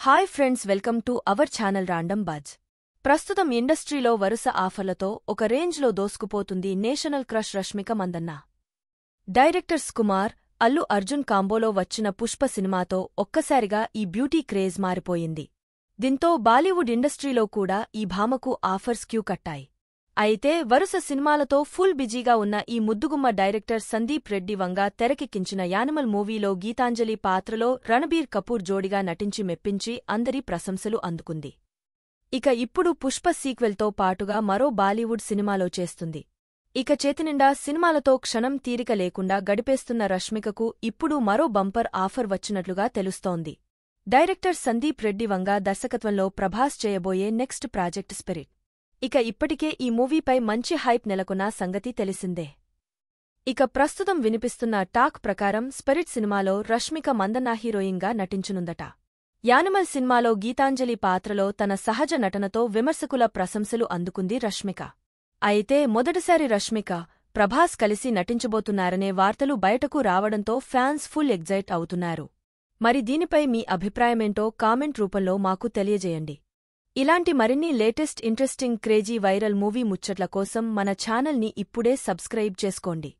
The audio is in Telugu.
Hi friends, welcome to our channel random buzz. ప్రస్తుతం ఇండస్ట్రీలో వరుస ఆఫర్లతో ఒక రేంజ్లో దోసుకుపోతుంది national crush Rashmika Mandanna. Directors Kumar, Allu Arjun కాంబోలో వచ్చిన పుష్ప సినిమాతో ఒక్కసారిగా ఈ బ్యూటీ క్రేజ్ మారిపోయింది. దీంతో బాలీవుడ్ ఇండస్ట్రీలో కూడా ఈ భామకు ఆఫర్స్ క్యూ కట్టాయి. అయితే వరుస సినిమాలతో ఫుల్ బిజీగా ఉన్న ఈ ముద్దుగుమ్మ డైరెక్టర్ సందీప్ రెడ్డి వంగ తెరకెక్కించిన యానిమల్ మూవీలో గీతాంజలి పాత్రలో రణబీర్ కపూర్ జోడిగా నటించి మెప్పించి అందరి ప్రశంసలు అందుకుంది. ఇక ఇప్పుడు పుష్ప సీక్వెల్తో పాటుగా మరో బాలీవుడ్ సినిమాలో చేస్తుంది. ఇక చేతినిండా సినిమాలతో క్షణం తీరిక లేకుండా గడిపేస్తున్న రష్మికకు ఇప్పుడు మరో బంపర్ ఆఫర్ వచ్చినట్లుగా తెలుస్తోంది. డైరెక్టర్ సందీప్ రెడ్డి వంగ దర్శకత్వంలో ప్రభాస్ చేయబోయే నెక్స్ట్ ప్రాజెక్ట్ స్పిరిట్. ఇక ఇప్పటికే ఈ మూవీపై మంచి హైప్ నెలకొన్న సంగతి తెలిసిందే. ఇక ప్రస్తుతం వినిపిస్తున్న టాక్ ప్రకారం స్పిరిట్ సినిమాలో రష్మిక మందన్న హీరోయిన్గా నటించనుందట. యానిమల్ సినిమాలో గీతాంజలి పాత్రలో తన సహజ నటనతో విమర్శకుల ప్రశంసలు అందుకుంది రష్మిక. అయితే మొదటిసారి రష్మిక, ప్రభాస్ కలిసి నటించబోతున్నారనే వార్తలు బయటకు రావడంతో ఫ్యాన్స్ ఫుల్ ఎగ్జైట్ అవుతున్నారు. మరి దీనిపై మీ అభిప్రాయమేంటో కామెంట్ రూపంలో మాకు తెలియజేయండి. ఇలాంటి మరిన్ని latest interesting crazy viral movie ముచ్చట్ల కోసం మన ఛానల్ని ఇప్పుడే సబ్స్క్రైబ్ చేసుకోండి.